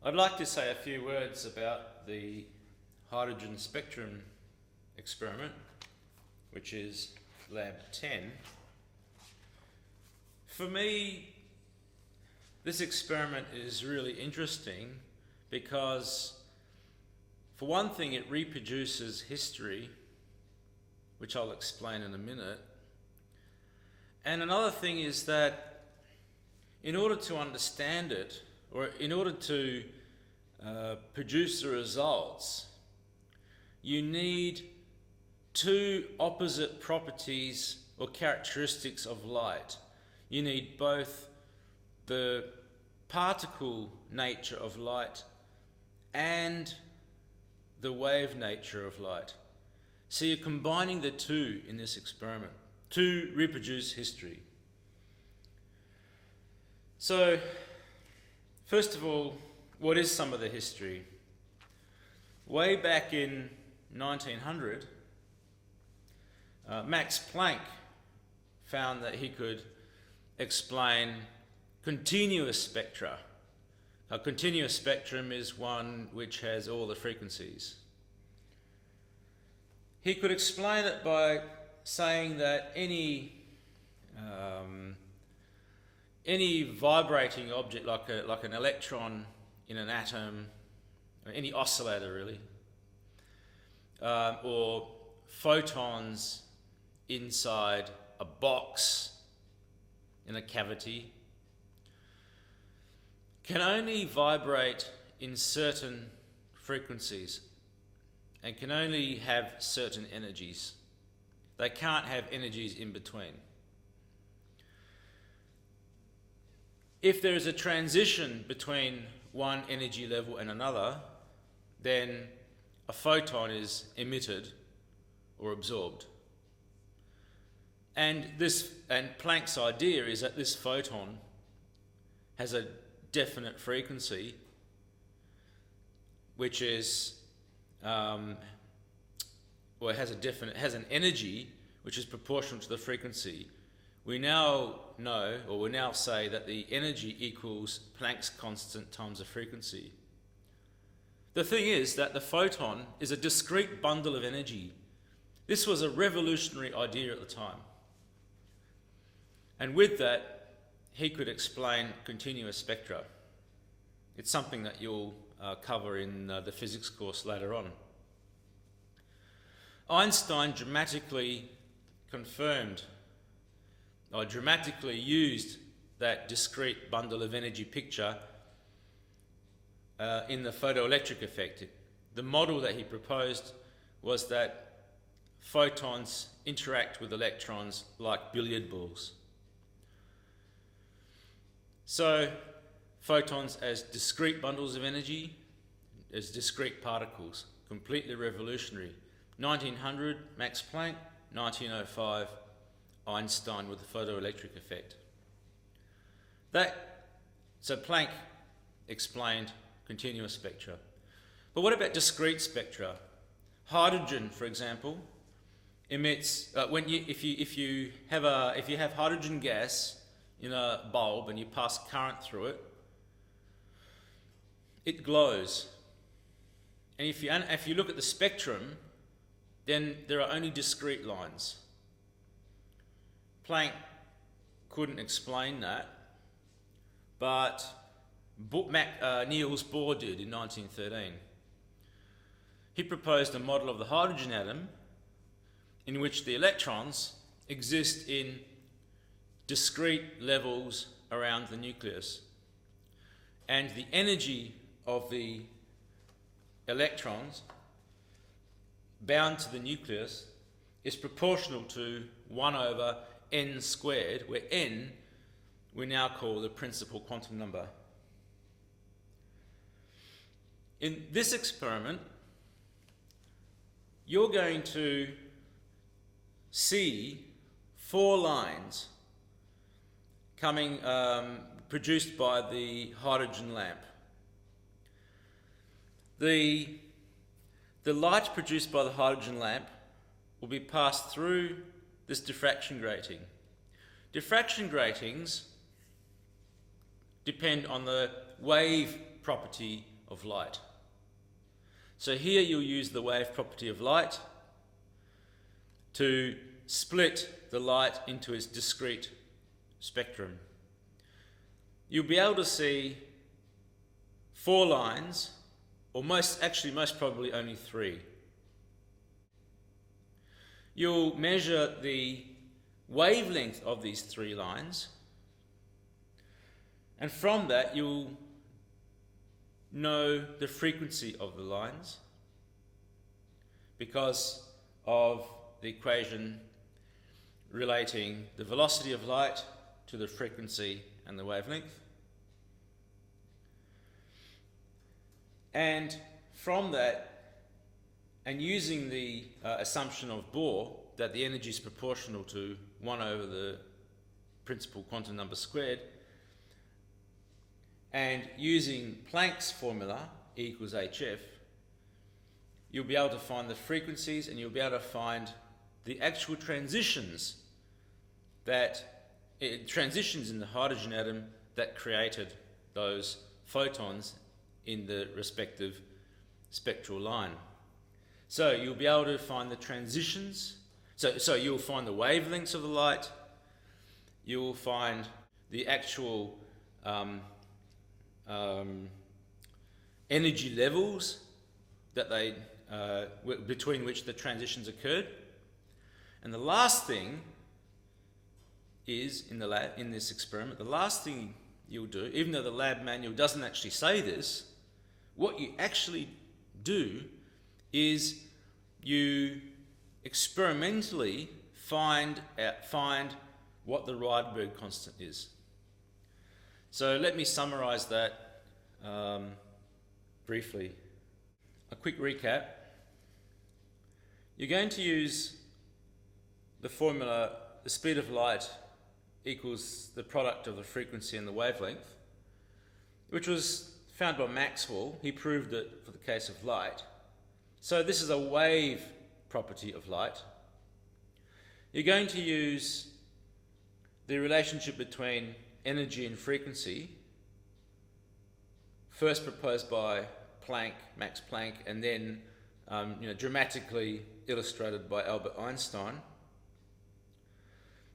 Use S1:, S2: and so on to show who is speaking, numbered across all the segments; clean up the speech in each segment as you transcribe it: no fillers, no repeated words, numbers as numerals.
S1: I'd like to say a few words about the hydrogen spectrum experiment, which is Lab 10. For me, this experiment is really interesting because, for one thing, it reproduces history, which I'll explain in a minute. And another thing is that in order to understand it, or in order to produce the results, you need two opposite properties or characteristics of light. You need both the particle nature of light and the wave nature of light. So you're combining the two in this experiment to reproduce history. So, first of all, what is some of the history? Way back in 1900, Max Planck found that he could explain continuous spectra. A continuous spectrum is one which has all the frequencies. He could explain it by saying that any vibrating object, like an electron in an atom, or any oscillator really, or photons inside a box in a cavity, can only vibrate in certain frequencies and can only have certain energies. They can't have energies in between. If there is a transition between one energy level and another, then a photon is emitted or absorbed. And Planck's idea is that this photon has a definite frequency, which is has an energy which is proportional to the frequency. We now know, or we now say, that the energy equals Planck's constant times the frequency. The thing is that the photon is a discrete bundle of energy. This was a revolutionary idea at the time. And with that, he could explain continuous spectra. It's something that you'll cover in the physics course later on. Einstein dramatically used that discrete bundle of energy picture in the photoelectric effect. The model that he proposed was that photons interact with electrons like billiard balls. So photons as discrete bundles of energy, as discrete particles, completely revolutionary. 1900, Max Planck. 1905, Einstein with the photoelectric effect. So Planck explained continuous spectra. But what about discrete spectra? Hydrogen, for example, emits if you have hydrogen gas in a bulb and you pass current through it, it glows. And if you look at the spectrum, then there are only discrete lines. Planck couldn't explain that, but Niels Bohr did in 1913. He proposed a model of the hydrogen atom in which the electrons exist in discrete levels around the nucleus, and the energy of the electrons bound to the nucleus is proportional to 1 over n squared, where n we now call the principal quantum number. In this experiment, you're going to see 4 lines produced by the hydrogen lamp. The light produced by the hydrogen lamp will be passed through this diffraction grating. Diffraction gratings depend on the wave property of light. So here you'll use the wave property of light to split the light into its discrete spectrum. You'll be able to see 4 lines, or most probably only 3. You'll measure the wavelength of these 3 lines, and from that you'll know the frequency of the lines because of the equation relating the velocity of light to the frequency and the wavelength. And from that, and using the assumption of Bohr that the energy is proportional to 1 over the principal quantum number squared, and using Planck's formula, E equals hf, you'll be able to find the frequencies, and you'll be able to find the actual transitions transitions in the hydrogen atom that created those photons in the respective spectral line. So you'll be able to find the transitions. So you'll find the wavelengths of the light. You'll find the actual energy levels that between which the transitions occurred. And the last thing is, in this experiment, the last thing you'll do, even though the lab manual doesn't actually say this, what you actually do is you experimentally find what the Rydberg constant is. So let me summarize that briefly. A quick recap. You're going to use the formula, the speed of light equals the product of the frequency and the wavelength, which was found by Maxwell. He proved it for the case of light. So this is a wave property of light. You're going to use the relationship between energy and frequency, first proposed by Max Planck, and then dramatically illustrated by Albert Einstein.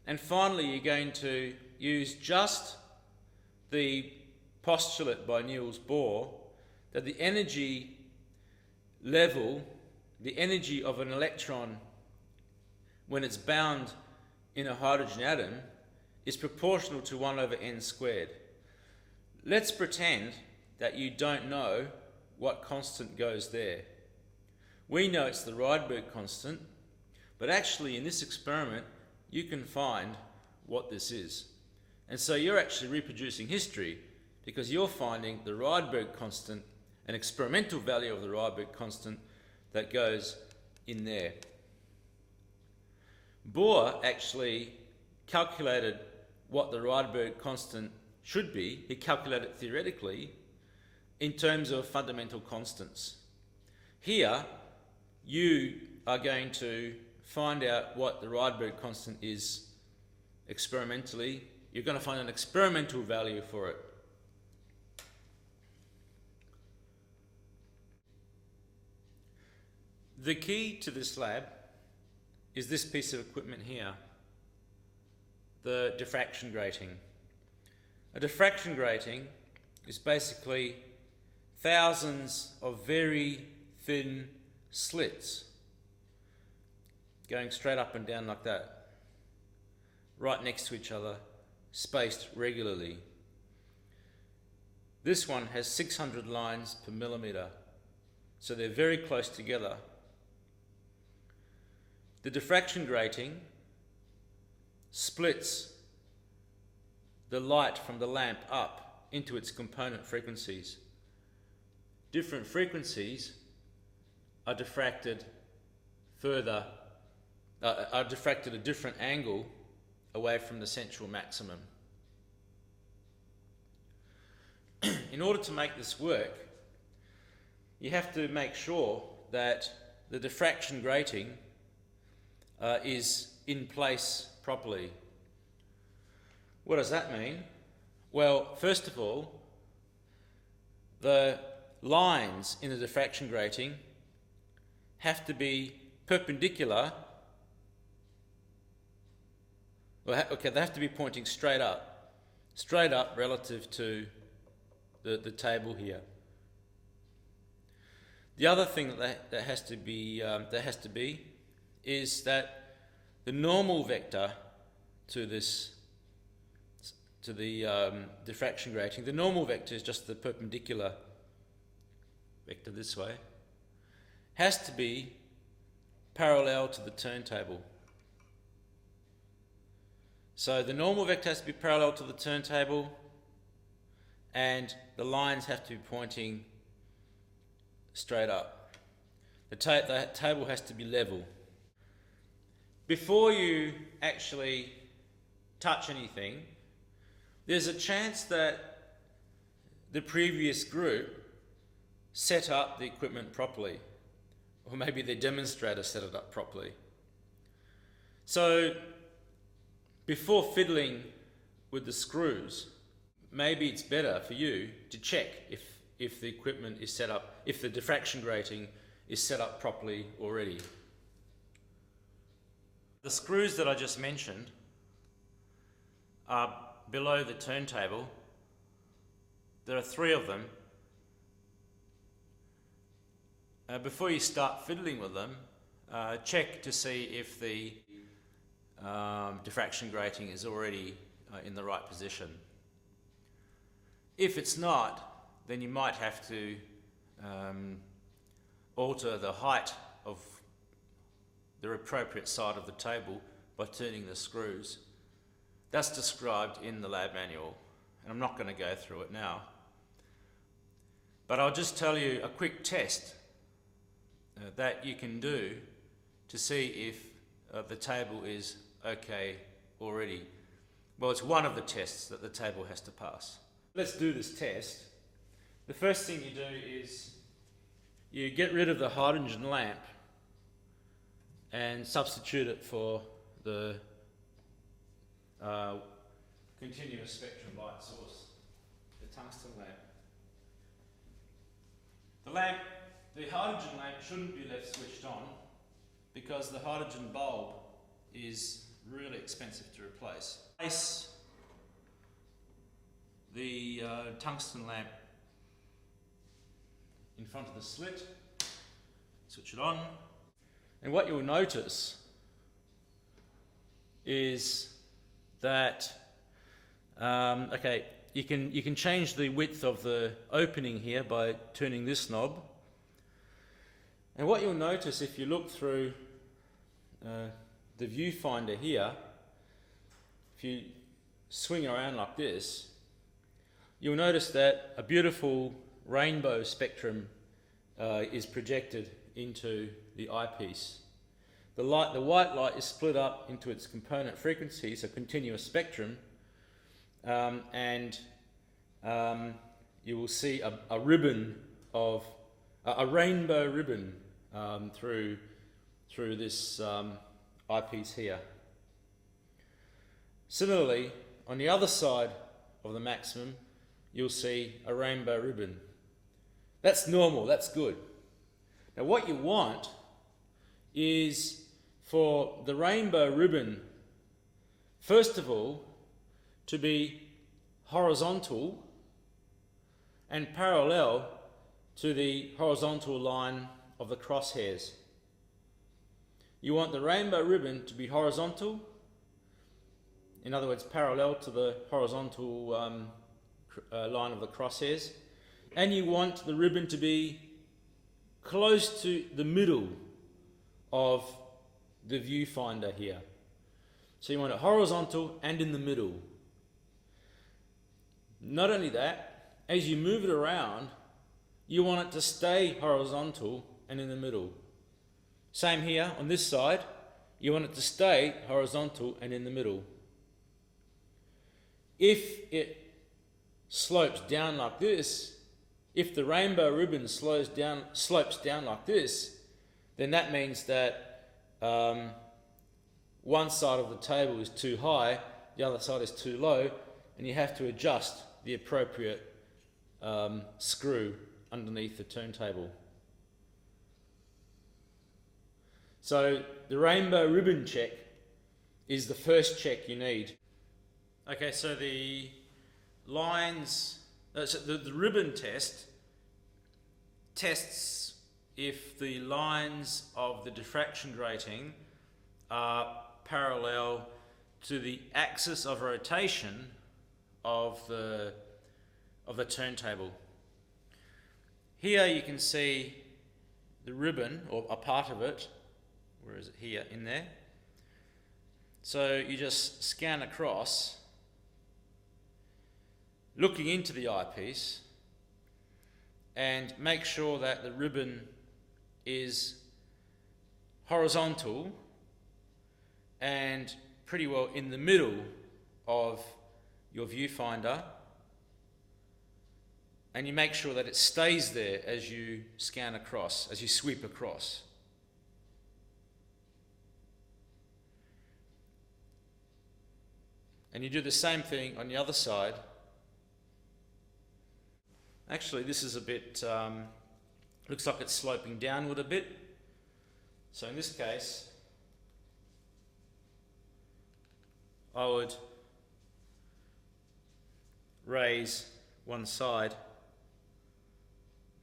S1: And finally, you're going to use just the postulate by Niels Bohr that the energy level, the energy of an electron when it's bound in a hydrogen atom, is proportional to 1 over n squared. Let's pretend that you don't know what constant goes there. We know it's the Rydberg constant, but actually in this experiment you can find what this is. And so you're actually reproducing history because you're finding the Rydberg constant, an experimental value of the Rydberg constant that goes in there. Bohr actually calculated what the Rydberg constant should be. He calculated it theoretically in terms of fundamental constants. Here, you are going to find out what the Rydberg constant is experimentally. You're going to find an experimental value for it. The key to this lab is this piece of equipment here, the diffraction grating. A diffraction grating is basically thousands of very thin slits going straight up and down like that, right next to each other, spaced regularly. This one has 600 lines per millimeter, so they're very close together. The diffraction grating splits the light from the lamp up into its component frequencies. Different frequencies are diffracted further, are diffracted at a different angle away from the central maximum. In order to make this work, you have to make sure that the diffraction grating is in place properly. What does that mean? Well, first of all, the lines in the diffraction grating have to be perpendicular. Okay, they have to be pointing straight up relative to the table here. The other thing that has to be is that the normal vector to the diffraction grating, the normal vector is just the perpendicular vector this way, has to be parallel to the turntable. So the normal vector has to be parallel to the turntable, and the lines have to be pointing straight up. The table has to be level. Before you actually touch anything, there's a chance that the previous group set up the equipment properly, or maybe the demonstrator set it up properly. So before fiddling with the screws, maybe it's better for you to check if the equipment is set up, if the diffraction grating is set up properly already. The screws that I just mentioned are below the turntable. There are 3 of them. Before you start fiddling with them, check to see if the diffraction grating is already in the right position. If it's not, then you might have to alter the height of the appropriate side of the table by turning the screws. That's described in the lab manual, and I'm not going to go through it now. But I'll just tell you a quick test that you can do to see if the table is okay already. Well, it's one of the tests that the table has to pass. Let's do this test. The first thing you do is you get rid of the hydrogen lamp and substitute it for the continuous spectrum light source, the tungsten lamp. The hydrogen lamp shouldn't be left switched on because the hydrogen bulb is really expensive to replace. Place the tungsten lamp in front of the slit, switch it on, and what you'll notice is that you can change the width of the opening here by turning this knob, and what you'll notice if you look through the viewfinder here, if you swing around like this, you'll notice that a beautiful rainbow spectrum is projected into the eyepiece. The white light is split up into its component frequencies, a continuous spectrum, and you will see a ribbon of a rainbow ribbon through this eyepiece here. Similarly, on the other side of the maximum, you'll see a rainbow ribbon. That's normal, that's good. Now what you want is for the rainbow ribbon, first of all, to be horizontal and parallel to the horizontal line of the crosshairs. You want the rainbow ribbon to be horizontal, in other words parallel to the horizontal line of the crosshairs, and you want the ribbon to be close to the middle of the viewfinder here. So you want it horizontal and in the middle. Not only that, as you move it around, you want it to stay horizontal and in the middle. Same here on this side, you want it to stay horizontal and in the middle. If it slopes down like this, if the rainbow ribbon slopes down like this, then that means that one side of the table is too high, the other side is too low, and you have to adjust the appropriate screw underneath the turntable. So the rainbow ribbon check is the first check you need. Okay, so the lines, so the ribbon test tests if the lines of the diffraction grating are parallel to the axis of rotation of the turntable. Here you can see the ribbon, or a part of it. Where is it? Here, in there. So you just scan across, looking into the eyepiece, and make sure that the ribbon is horizontal and pretty well in the middle of your viewfinder, and you make sure that it stays there as you scan across, as you sweep across. And you do the same thing on the other side. Actually, this is a bit, looks like it's sloping downward a bit. So in this case, I would raise one side,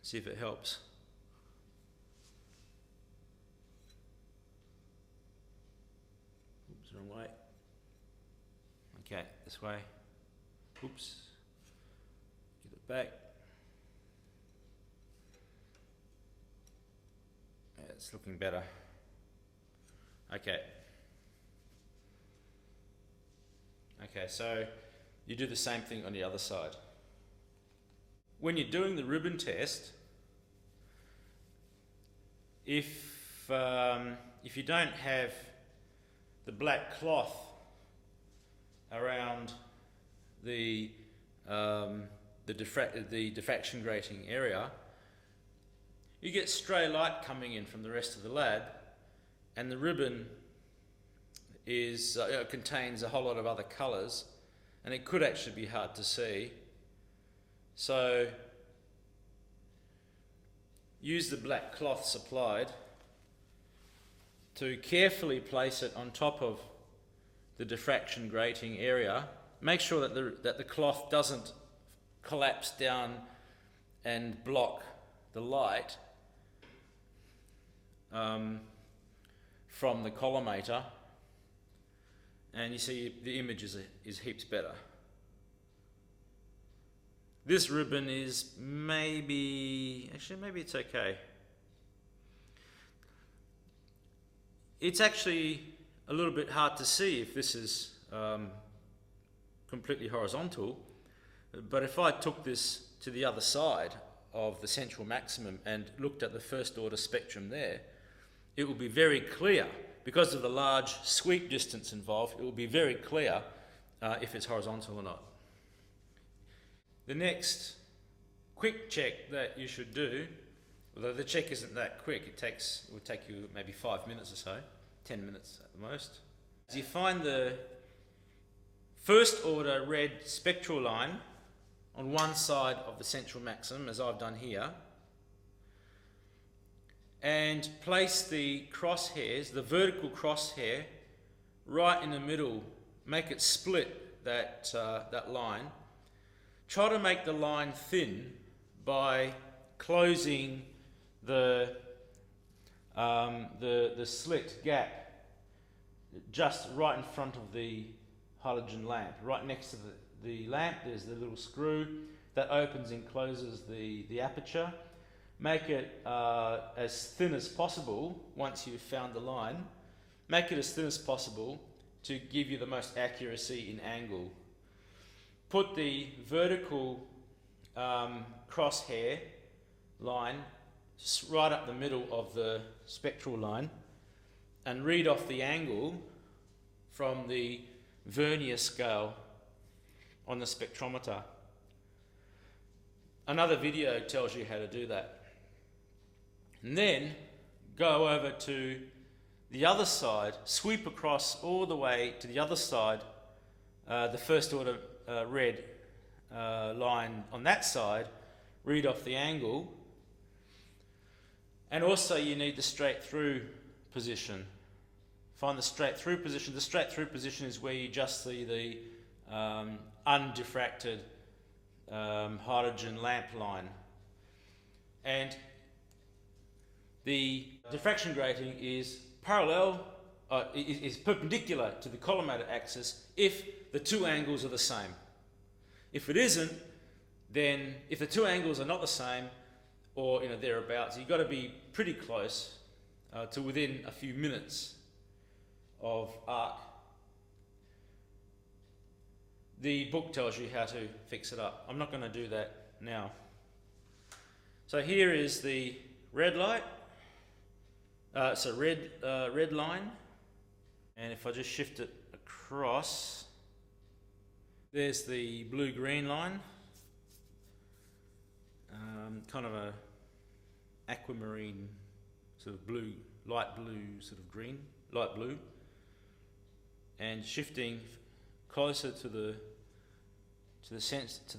S1: see if it helps. Oops, wrong way. Okay, this way. Oops. Get it back. Yeah, it's looking better. Okay. Okay, so you do the same thing on the other side. When you're doing the ribbon test, if you don't have the black cloth around the diffraction grating area, you get stray light coming in from the rest of the lab, and the ribbon is contains a whole lot of other colours, and it could actually be hard to see. So use the black cloth supplied to carefully place it on top of the diffraction grating area. Make sure that the cloth doesn't collapse down and block the light from the collimator, and you see the image is heaps better. This ribbon is maybe it's okay. It's actually a little bit hard to see if this is completely horizontal, but if I took this to the other side of the central maximum and looked at the first order spectrum there, it will be very clear. Because of the large sweep distance involved, it will be very clear if it's horizontal or not. The next quick check that you should do, although the check isn't that quick, it will take you maybe 5 minutes or so, 10 minutes at the most. As you find the first order red spectral line on one side of the central maximum, as I've done here, and place the crosshairs, the vertical crosshair, right in the middle. Make it split that line. Try to make the line thin by closing the slit gap just right in front of the halogen lamp. Right next to the lamp, there's the little screw that opens and closes the aperture. Make it as thin as possible once you've found the line. Make it as thin as possible to give you the most accuracy in angle. Put the vertical crosshair line right up the middle of the spectral line and read off the angle from the vernier scale on the spectrometer. Another video tells you how to do that. And then go over to the other side, sweep across all the way to the other side, the first order red line on that side, read off the angle, And also you need the straight through position. Find the straight through position. The straight through position is where you just see the undiffracted hydrogen lamp line. And the diffraction grating is parallel, is perpendicular to the collimator axis if the two angles are the same. If it isn't, then if the two angles are not the same, or thereabouts, you've got to be pretty close to within a few minutes of arc. The book tells you how to fix it up. I'm not going to do that now. So here is the red light. Red line, and if I just shift it across, there's the blue-green line, kind of a aquamarine sort of blue, light blue sort of green, light blue, and shifting closer to the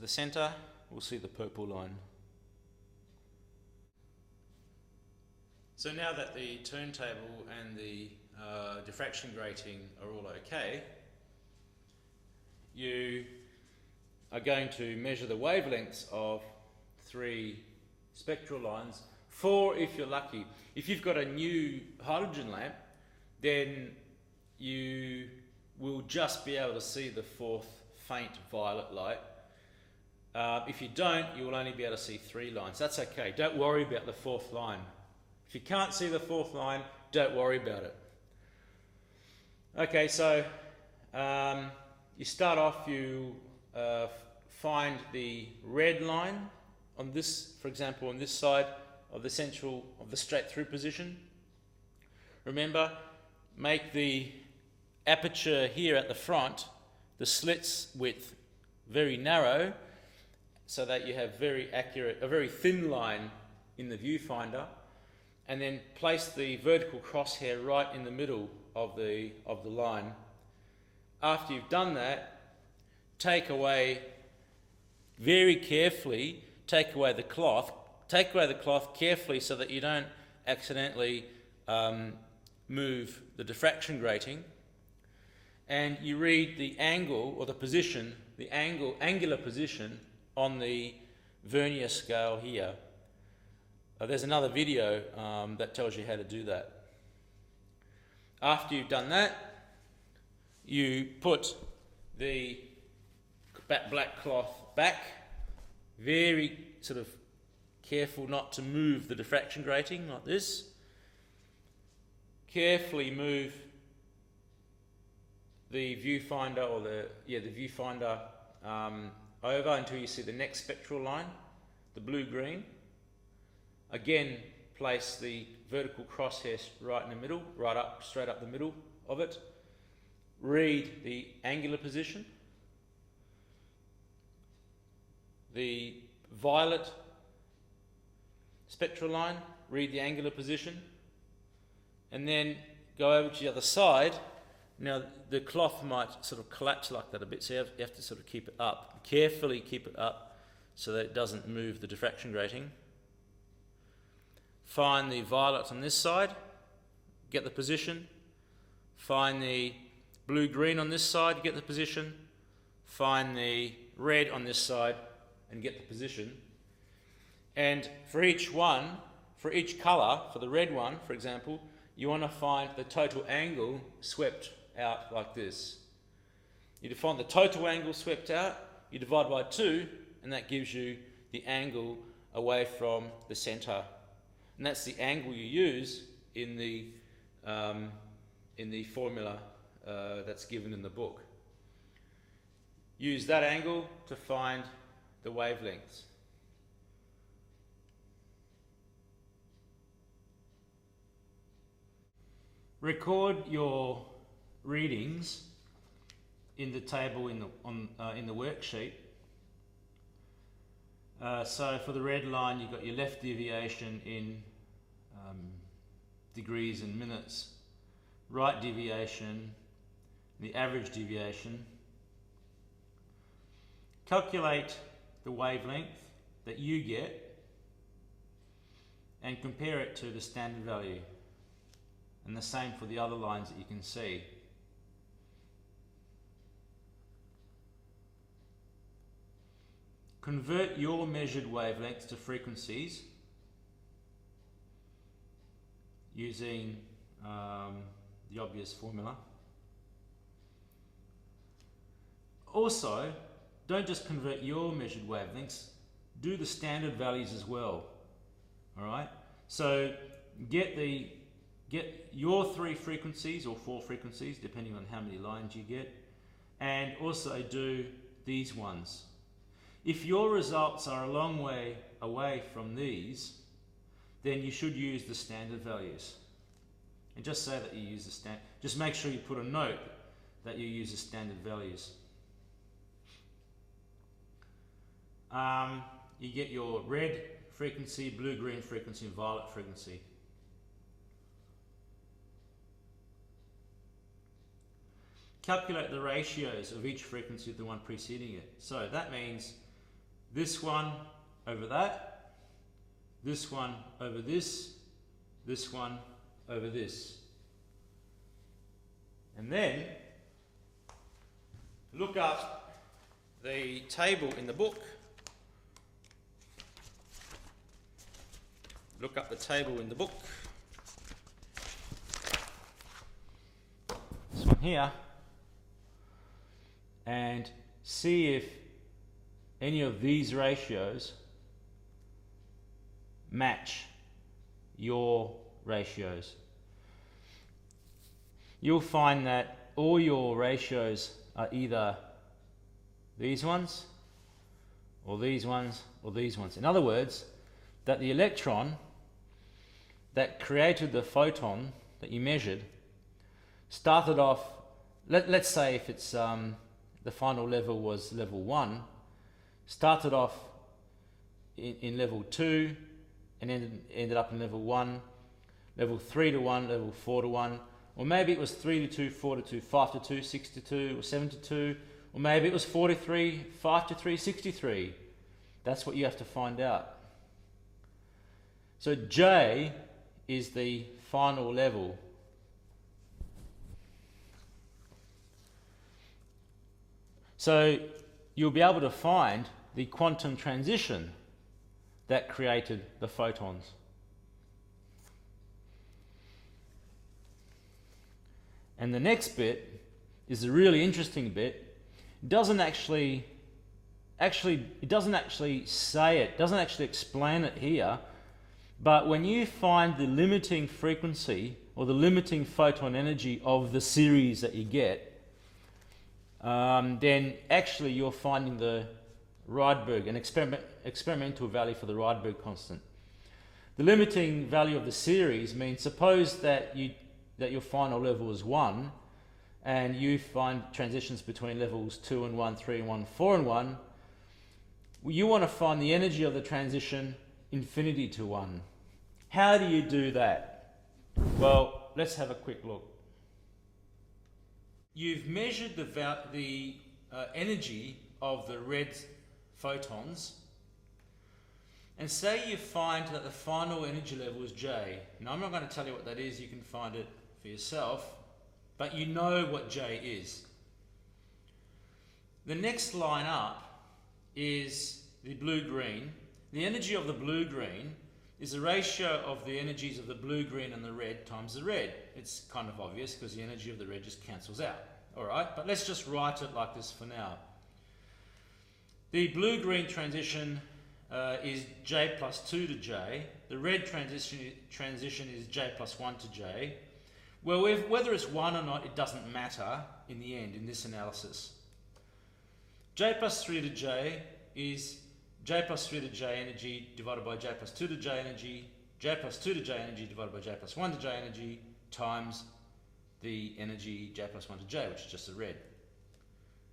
S1: center, we'll see the purple line. So now that the turntable and the diffraction grating are all okay, you are going to measure the wavelengths of 3 spectral lines, 4 if you're lucky. If you've got a new hydrogen lamp, then you will just be able to see the 4th faint violet light. If you don't, you will only be able to see 3 lines. That's okay. Don't worry about the 4th line. If you can't see the 4th line, don't worry about it. Okay, so you start off, you find the red line on this, for example, on this side of the central, of the straight through position. Remember, make the aperture here at the front, the slits width very narrow, so that you have very accurate, a very thin line in the viewfinder. And then place the vertical crosshair right in the middle of the line. After you've done that, take away very carefully, take away the cloth carefully so that you don't accidentally move the diffraction grating, and you read the angle or the position, the angular position on the vernier scale here. There's another video that tells you how to do that. After you've done that, you put the black cloth back, very sort of careful not to move the diffraction grating like this. Carefully move the viewfinder or the viewfinder over until you see the next spectral line, the blue-green. Again, place the vertical crosshair right in the middle, straight up the middle of it. Read the angular position. The violet spectral line, read the angular position. And then go over to the other side. Now, the cloth might sort of collapse like that a bit, so you have to sort of keep it up. Carefully keep it up so that it doesn't move the diffraction grating. Find the violet on this side, get the position. Find the blue-green on this side, get the position. Find the red on this side and get the position. And for each one, for each colour, for the red one, for example, you want to find the total angle swept out like this. You define the total angle swept out, you divide by 2, and that gives you the angle away from the centre. And that's the angle you use in the formula that's given in the book. Use that angle to find the wavelengths. Record your readings in the table in the worksheet. So for the red line, you've got your left deviation in degrees and minutes, right deviation, the average deviation. Calculate the wavelength that you get and compare it to the standard value. And the same for the other lines that you can see. Convert your measured wavelengths to frequencies using the obvious formula. Also, don't just convert your measured wavelengths, do the standard values as well. Alright? So get your 3 frequencies or 4 frequencies, depending on how many lines you get, and also do these ones. If your results are a long way away from these, then you should use the standard values. And just say that you use the standard. Just make sure you put a note that you use the standard values. You get your red frequency, blue-green frequency, and violet frequency. Calculate the ratios of each frequency with the one preceding it. So that means this one over that, this one over this one over this. And then look up the table in the book. Look up the table in the book. This one here. And see if any of these ratios match your ratios. You'll find that all your ratios are either these ones, or these ones, or these ones. In other words, that the electron that created the photon that you measured started off, let's say if it's the final level was level 1, started off in level 2 and ended up in level 1, level 3 to 1, level 4 to 1, or maybe it was 3 to 2, 4 to 2, 5 to 2, 6 to 2, or 7 to 2, or maybe it was 4 to 3, 5 to 3, 6 to 3. That's what you have to find out. So J is the final level. So you'll be able to find the quantum transition that created the photons. And the next bit is a really interesting bit. It doesn't actually say it, doesn't actually explain it here, but when you find the limiting frequency or the limiting photon energy of the series that you get, then actually you're finding the Rydberg, an experimental value for the Rydberg constant. The limiting value of the series means, suppose that your final level is 1, and you find transitions between levels 2 and 1, 3 and 1, 4 and 1. You want to find the energy of the transition infinity to 1. How do you do that? Well, let's have a quick look. You've measured the energy of the red photons, and say you find that the final energy level is J. Now, I'm not going to tell you what that is, you can find it for yourself, but you know what J is. The next line up is the blue-green. The energy of the blue-green is the ratio of the energies of the blue-green and the red times the red. It's kind of obvious because the energy of the red just cancels out. Alright, but let's just write it like this for now. The blue-green transition is J plus 2 to J. The red transition is J plus 1 to J. Well, whether it's 1 or not, it doesn't matter in the end, in this analysis. J plus 3 to J is J plus 3 to J energy divided by J plus 2 to J energy, J plus 2 to J energy divided by J plus 1 to J energy, times the energy J plus 1 to J, which is just the red.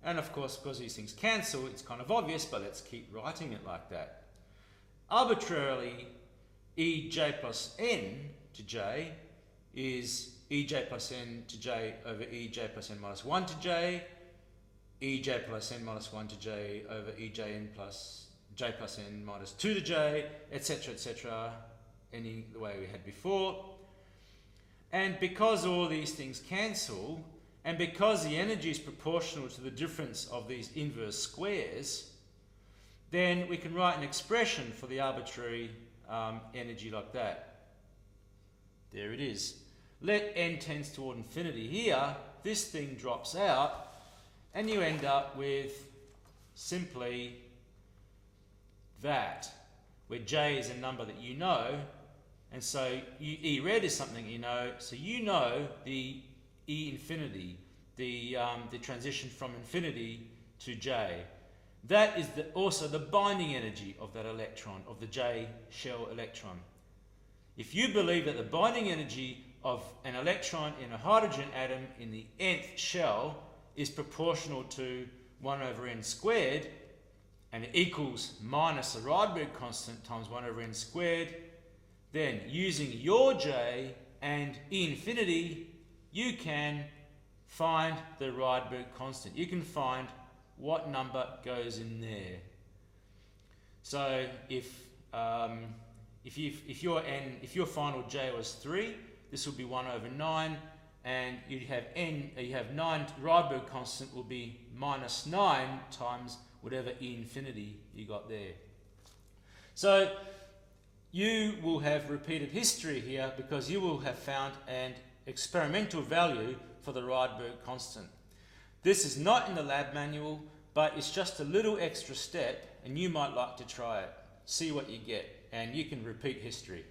S1: And of course, because these things cancel, it's kind of obvious, but let's keep writing it like that. Arbitrarily, Ej plus n to J is Ej plus n to J over Ej plus n minus 1 to J, Ej plus n minus 1 to J over Ejn plus J plus n minus 2 to J, etc., etc., any the way we had before. And because all these things cancel, and because the energy is proportional to the difference of these inverse squares, then we can write an expression for the arbitrary energy like that. There it is. Let n tends toward infinity here, this thing drops out, and you end up with simply that, where j is a number that you know, and so E red is something you know, so you know the E infinity, the transition from infinity to j. That is also the binding energy of that electron, of the j shell electron. If you believe that the binding energy of an electron in a hydrogen atom in the nth shell is proportional to 1 over n squared, and it equals minus the Rydberg constant times 1 over n squared, then using your j and E infinity, you can find the Rydberg constant. You can find what number goes in there. So if your final j was 3, this will be 1 over 9, and you have 9. Rydberg constant will be minus 9 times whatever E infinity you got there. So you will have repeated history here because you will have found an experimental value for the Rydberg constant. This is not in the lab manual, but it's just a little extra step, and you might like to try it. See what you get, and you can repeat history.